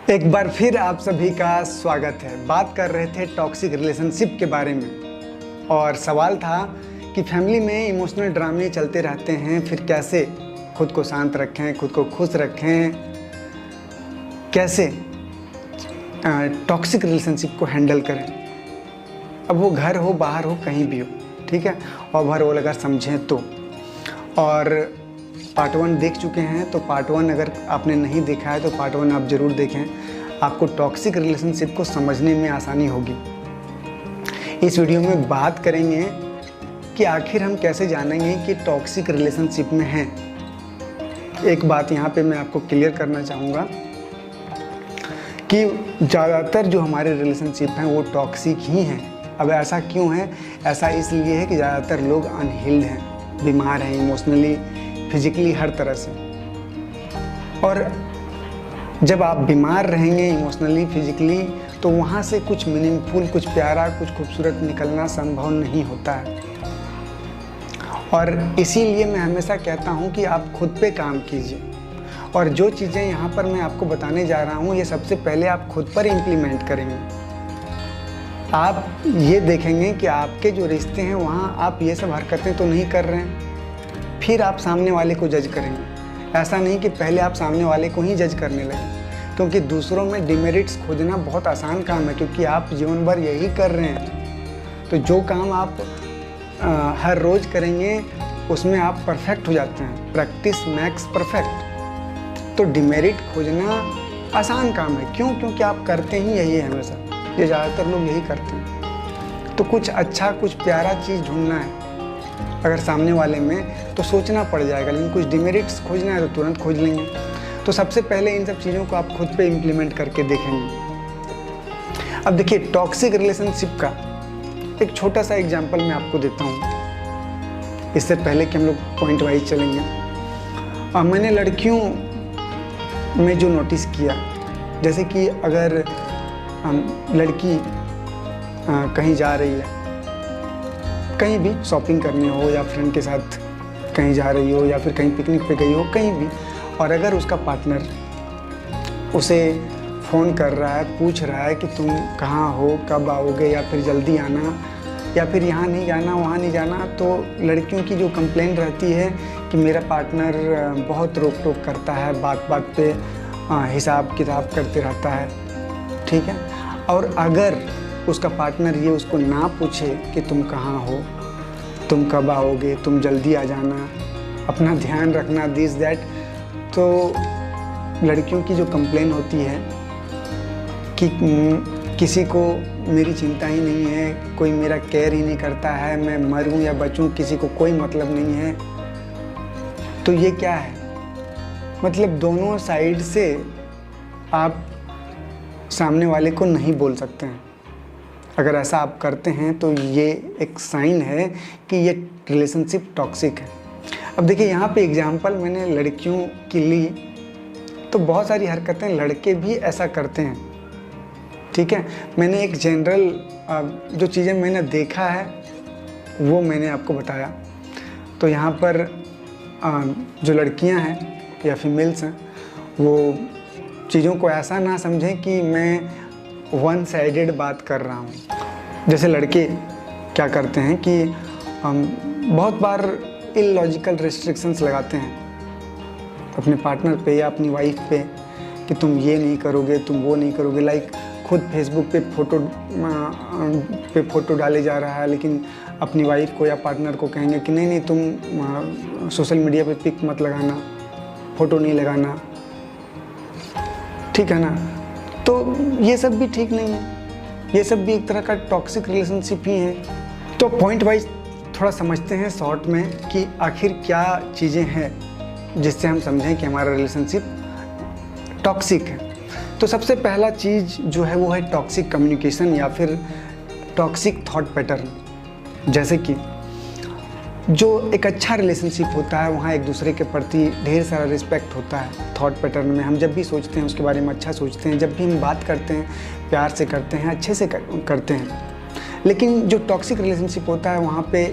एक बार फिर आप सभी का स्वागत है। बात कर रहे थे टॉक्सिक रिलेशनशिप के बारे में और सवाल था कि फैमिली में इमोशनल ड्रामे चलते रहते हैं, फिर कैसे खुद को शांत रखें, खुद को खुश रखें, कैसे टॉक्सिक रिलेशनशिप को हैंडल करें। अब वो घर हो, बाहर हो, कहीं भी हो, ठीक है। ओवरऑल अगर समझें तो, और पार्ट 1 देख चुके हैं तो पार्ट 1 अगर आपने नहीं देखा है तो पार्ट 1 आप ज़रूर देखें, आपको टॉक्सिक रिलेशनशिप को समझने में आसानी होगी। इस वीडियो में बात करेंगे कि आखिर हम कैसे जानेंगे कि टॉक्सिक रिलेशनशिप में हैं। एक बात यहाँ पे मैं आपको क्लियर करना चाहूँगा कि ज़्यादातर जो हमारे रिलेशनशिप हैं वो टॉक्सिक ही हैं। अब ऐसा क्यों है? ऐसा इसलिए है कि ज़्यादातर लोग अनहील्ड हैं, बीमार हैं, इमोशनली, फिजिकली, हर तरह से। और जब आप बीमार रहेंगे इमोशनली, फिजिकली, तो वहाँ से कुछ मीनिंगफुल, कुछ प्यारा, कुछ खूबसूरत निकलना संभव नहीं होता है। और इसीलिए मैं हमेशा कहता हूँ कि आप खुद पे काम कीजिए, और जो चीज़ें यहाँ पर मैं आपको बताने जा रहा हूँ ये सबसे पहले आप खुद पर इम्प्लीमेंट करेंगे। आप ये देखेंगे कि आपके जो रिश्ते हैं वहाँ आप ये सब हरकतें तो नहीं कर रहे हैं, फिर आप सामने वाले को जज करेंगे। ऐसा नहीं कि पहले आप सामने वाले को ही जज करने लगें, क्योंकि दूसरों में डिमेरिट्स खोजना बहुत आसान काम है, क्योंकि आप जीवन भर यही कर रहे हैं। तो जो काम आप हर रोज़ करेंगे उसमें आप परफेक्ट हो जाते हैं। Practice max perfect. तो डिमेरिट खोजना आसान काम है। क्यों? क्योंकि आप करते ही यही है हमेशा, ये ज़्यादातर लोग यही करते हैं। तो कुछ अच्छा, कुछ प्यारा चीज़ ढूंढना है अगर सामने वाले में, तो सोचना पड़ जाएगा, लेकिन कुछ डिमेरिट्स खोजना है तो तुरंत खोज लेंगे। तो सबसे पहले इन सब चीज़ों को आप खुद पे इम्प्लीमेंट करके देखेंगे। अब देखिए, टॉक्सिक रिलेशनशिप का एक छोटा सा एग्जांपल मैं आपको देता हूँ, इससे पहले कि हम लोग पॉइंट वाइज चलेंगे। मैंने लड़कियों में जो नोटिस किया, जैसे कि अगर लड़की कहीं जा रही है, कहीं भी शॉपिंग करने हो, या फ्रेंड के साथ कहीं जा रही हो, या फिर कहीं पिकनिक पे गई हो, कहीं भी, और अगर उसका पार्टनर उसे फ़ोन कर रहा है, पूछ रहा है कि तुम कहाँ हो, कब आओगे, या फिर जल्दी आना, या फिर यहाँ नहीं जाना, वहाँ नहीं जाना, तो लड़कियों की जो कंप्लेंट रहती है कि मेरा पार्टनर बहुत रोक टोक करता है, बात बात पे हिसाब किताब करते रहता है, ठीक है। और अगर उसका पार्टनर ये उसको ना पूछे कि तुम कहाँ हो, तुम कब आओगे, तुम जल्दी आ जाना, अपना ध्यान रखना, दिस दैट, तो लड़कियों की जो कंप्लेन होती है कि किसी को मेरी चिंता ही नहीं है, कोई मेरा केयर ही नहीं करता है, मैं मरूं या बचूं किसी को कोई मतलब नहीं है। तो ये क्या है? मतलब दोनों साइड से आप सामने वाले को नहीं बोल सकते हैं। अगर ऐसा आप करते हैं तो ये एक साइन है कि ये रिलेशनशिप टॉक्सिक है। अब देखिए, यहाँ पे एग्जांपल मैंने लड़कियों की ली, तो बहुत सारी हरकतें लड़के भी ऐसा करते हैं, ठीक है। मैंने एक जनरल जो चीज़ें मैंने देखा है वो मैंने आपको बताया। तो यहाँ पर जो लड़कियाँ हैं या फीमेल्स हैं, वो चीज़ों को ऐसा ना समझें कि मैं वन साइडेड बात कर रहा हूँ। जैसे लड़के क्या करते हैं कि बहुत बार इलॉजिकल रेस्ट्रिक्शंस लगाते हैं अपने पार्टनर पे या अपनी वाइफ पे कि तुम ये नहीं करोगे, तुम वो नहीं करोगे। लाइक खुद फेसबुक पे फ़ोटो डाले जा रहा है, लेकिन अपनी वाइफ को या पार्टनर को कहेंगे कि नहीं नहीं, तुम सोशल मीडिया पे पिक मत लगाना, फ़ोटो नहीं लगाना, ठीक है ना। तो ये सब भी ठीक नहीं है, ये सब भी एक तरह का टॉक्सिक रिलेशनशिप ही है। तो पॉइंट वाइज थोड़ा समझते हैं शॉर्ट में कि आखिर क्या चीज़ें हैं जिससे हम समझें कि हमारा रिलेशनशिप टॉक्सिक है। तो सबसे पहला चीज़ जो है वो है टॉक्सिक कम्युनिकेशन या फिर टॉक्सिक थॉट पैटर्न। जैसे कि जो एक अच्छा रिलेशनशिप होता है वहाँ एक दूसरे के प्रति ढेर सारा रिस्पेक्ट होता है। थॉट पैटर्न में हम जब भी सोचते हैं उसके बारे में अच्छा सोचते हैं, जब भी हम बात करते हैं प्यार से करते हैं, अच्छे से करते हैं। लेकिन जो टॉक्सिक रिलेशनशिप होता है वहाँ पे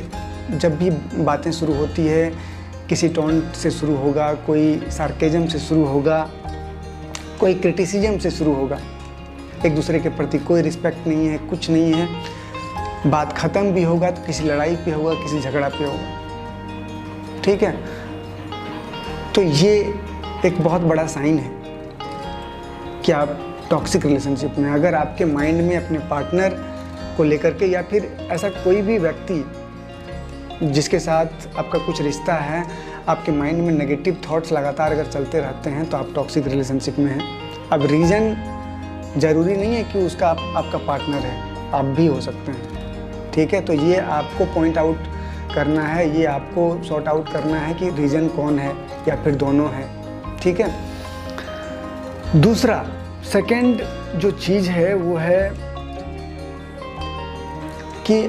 जब भी बातें शुरू होती है किसी टोन से शुरू होगा, कोई सार्केजम से शुरू होगा, कोई क्रिटिसिज्म से शुरू होगा, एक दूसरे के प्रति कोई रिस्पेक्ट नहीं है, कुछ नहीं है, बात ख़त्म भी होगा तो किसी लड़ाई पे होगा, किसी झगड़ा पे होगा, ठीक है। तो ये एक बहुत बड़ा साइन है कि आप टॉक्सिक रिलेशनशिप में। अगर आपके माइंड में अपने पार्टनर को लेकर के या फिर ऐसा कोई भी व्यक्ति जिसके साथ आपका कुछ रिश्ता है, आपके माइंड में नेगेटिव थॉट्स लगातार अगर चलते रहते हैं तो आप टॉक्सिक रिलेशनशिप में हैं। अब रीज़न ज़रूरी नहीं है कि उसका आपका पार्टनर है, आप भी हो सकते हैं, ठीक है। तो ये आपको पॉइंट आउट करना है, ये आपको सॉर्ट आउट करना है कि रीज़न कौन है या फिर दोनों है, ठीक है। दूसरा सेकंड जो चीज़ है वो है कि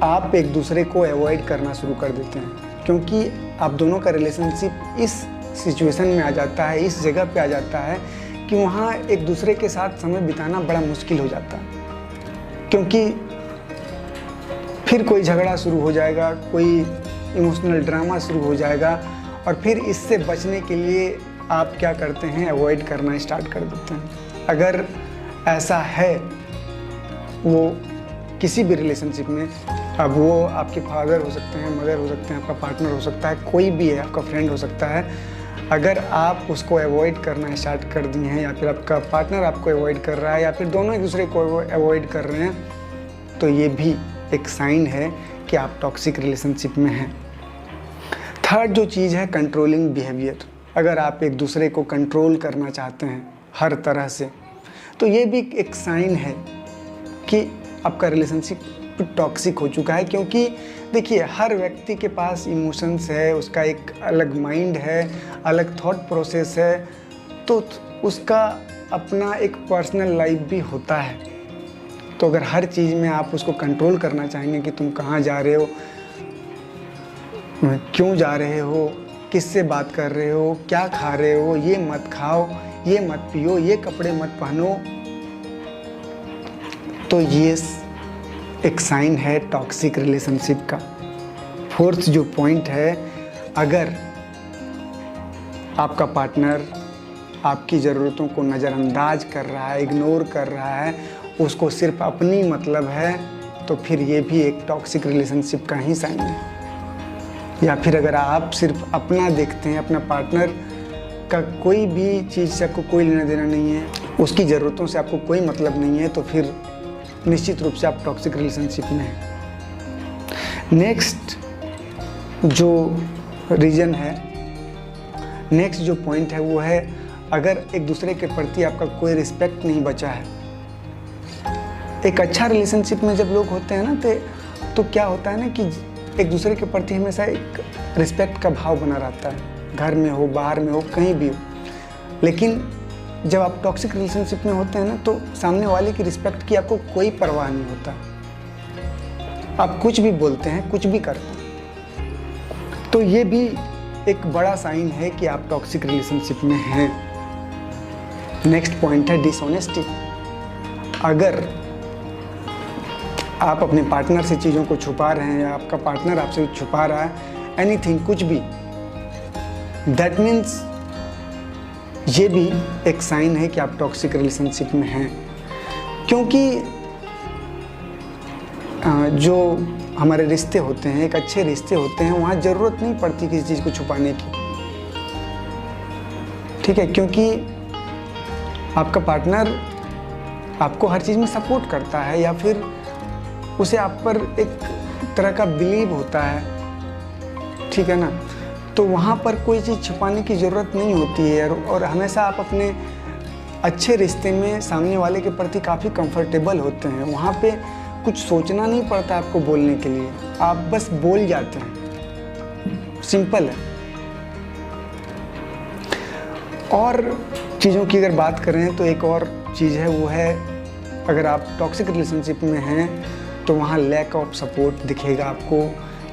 आप एक दूसरे को अवॉइड करना शुरू कर देते हैं, क्योंकि आप दोनों का रिलेशनशिप इस सिचुएशन में आ जाता है, इस जगह पे आ जाता है कि वहाँ एक दूसरे के साथ समय बिताना बड़ा मुश्किल हो जाता है, क्योंकि फिर कोई झगड़ा शुरू हो जाएगा, कोई इमोशनल ड्रामा शुरू हो जाएगा और फिर इससे बचने के लिए आप क्या करते हैं, अवॉइड करना स्टार्ट कर देते हैं। अगर ऐसा है वो किसी भी रिलेशनशिप में, अब वो आपके फादर हो सकते हैं, मदर हो सकते हैं, आपका पार्टनर हो सकता है, कोई भी है, आपका फ्रेंड हो सकता है, अगर आप उसको अवॉइड करना स्टार्ट कर दिए हैं या फिर आपका पार्टनर आपको अवॉइड कर रहा है या फिर दोनों एक दूसरे को अवॉइड कर रहे हैं, तो ये भी एक साइन है कि आप टॉक्सिक रिलेशनशिप में हैं। थर्ड जो चीज़ है कंट्रोलिंग बिहेवियर। अगर आप एक दूसरे को कंट्रोल करना चाहते हैं हर तरह से, तो ये भी एक साइन है कि आपका रिलेशनशिप टॉक्सिक हो चुका है। क्योंकि देखिए, हर व्यक्ति के पास इमोशंस है, उसका एक अलग माइंड है, अलग थॉट प्रोसेस है, तो उसका अपना एक पर्सनल लाइफ भी होता है। तो अगर हर चीज़ में आप उसको कंट्रोल करना चाहेंगे कि तुम कहाँ जा रहे हो, क्यों जा रहे हो, किससे बात कर रहे हो, क्या खा रहे हो, ये मत खाओ, ये मत पियो, ये कपड़े मत पहनो, तो ये एक साइन है टॉक्सिक रिलेशनशिप का। फोर्थ जो पॉइंट है, अगर आपका पार्टनर आपकी ज़रूरतों को नज़रअंदाज कर रहा है, इग्नोर कर रहा है, उसको सिर्फ अपनी मतलब है, तो फिर ये भी एक टॉक्सिक रिलेशनशिप का ही साइन है। या फिर अगर आप सिर्फ अपना देखते हैं, अपना पार्टनर का कोई भी चीज़ से आपको कोई लेना देना नहीं है, उसकी ज़रूरतों से आपको कोई मतलब नहीं है, तो फिर निश्चित रूप से आप टॉक्सिक रिलेशनशिप में हैं। नेक्स्ट जो रीज़न है, नेक्स्ट जो पॉइंट है वो है, अगर एक दूसरे के प्रति आपका कोई रिस्पेक्ट नहीं बचा है। एक अच्छा रिलेशनशिप में जब लोग होते हैं ना, तो क्या होता है ना कि एक दूसरे के प्रति हमेशा एक रिस्पेक्ट का भाव बना रहता है, घर में हो, बाहर में हो, कहीं भी हो। लेकिन जब आप टॉक्सिक रिलेशनशिप में होते हैं ना, तो सामने वाले की रिस्पेक्ट की आपको कोई परवाह नहीं होता, आप कुछ भी बोलते हैं, कुछ भी करते हैं। तो ये भी एक बड़ा साइन है कि आप टॉक्सिक रिलेशनशिप में हैं। नेक्स्ट पॉइंट है डिसऑनेस्टी। अगर आप अपने पार्टनर से चीज़ों को छुपा रहे हैं या आपका पार्टनर आपसे छुपा रहा है, एनीथिंग, कुछ भी, दैट मीन्स ये भी एक साइन है कि आप टॉक्सिक रिलेशनशिप में हैं। क्योंकि जो हमारे रिश्ते होते हैं, एक अच्छे रिश्ते होते हैं, वहाँ ज़रूरत नहीं पड़ती किसी चीज़ को छुपाने की, ठीक है। क्योंकि आपका पार्टनर आपको हर चीज़ में सपोर्ट करता है या फिर उसे आप पर एक तरह का बिलीव होता है, ठीक है ना। तो वहाँ पर कोई चीज़ छुपाने की ज़रूरत नहीं होती है और हमेशा आप अपने अच्छे रिश्ते में सामने वाले के प्रति काफ़ी कंफर्टेबल होते हैं। वहाँ पे कुछ सोचना नहीं पड़ता आपको बोलने के लिए, आप बस बोल जाते हैं, सिंपल है। और चीज़ों की अगर बात करें तो एक और चीज़ है, वो है अगर आप टॉक्सिक रिलेशनशिप में हैं तो वहाँ लैक ऑफ सपोर्ट दिखेगा आपको,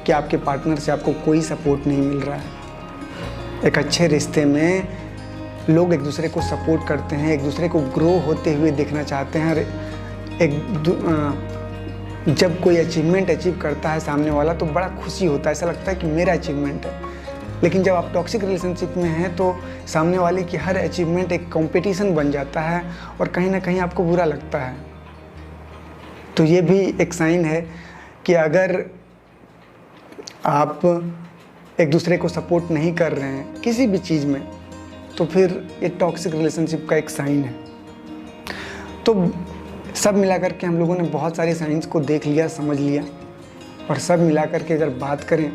कि आपके पार्टनर से आपको कोई सपोर्ट नहीं मिल रहा है। एक अच्छे रिश्ते में लोग एक दूसरे को सपोर्ट करते हैं, एक दूसरे को ग्रो होते हुए देखना चाहते हैं। जब कोई अचीवमेंट अचीव करता है सामने वाला तो बड़ा खुशी होता है, ऐसा लगता है कि मेरा अचीवमेंट है। लेकिन जब आप टॉक्सिक रिलेशनशिप में हैं तो सामने वाले की हर अचीवमेंट एक कंपटीशन बन जाता है और कहीं ना कहीं आपको बुरा लगता है। तो ये भी एक साइन है कि अगर आप एक दूसरे को सपोर्ट नहीं कर रहे हैं किसी भी चीज़ में, तो फिर ये टॉक्सिक रिलेशनशिप का एक साइन है। तो सब मिला करके हम लोगों ने बहुत सारे साइंस को देख लिया, समझ लिया, और सब मिला करके अगर बात करें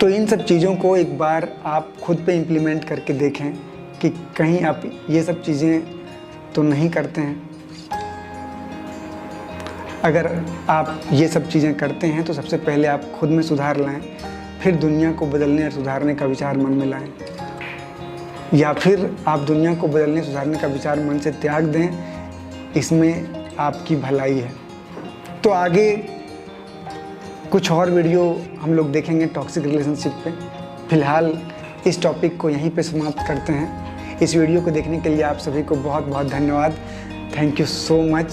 तो इन सब चीज़ों को एक बार आप खुद पे इम्प्लीमेंट करके देखें कि कहीं आप ये सब चीज़ें तो नहीं करते हैं। अगर आप ये सब चीज़ें करते हैं तो सबसे पहले आप खुद में सुधार लाएं, फिर दुनिया को बदलने और सुधारने का विचार मन में लाएं, या फिर आप दुनिया को बदलने सुधारने का विचार मन से त्याग दें। इसमें आपकी भलाई है। तो आगे कुछ और वीडियो हम लोग देखेंगे टॉक्सिक रिलेशनशिप पे। फिलहाल इस टॉपिक को यहीं पे समाप्त करते हैं। इस वीडियो को देखने के लिए आप सभी को बहुत बहुत धन्यवाद। Thank you so much.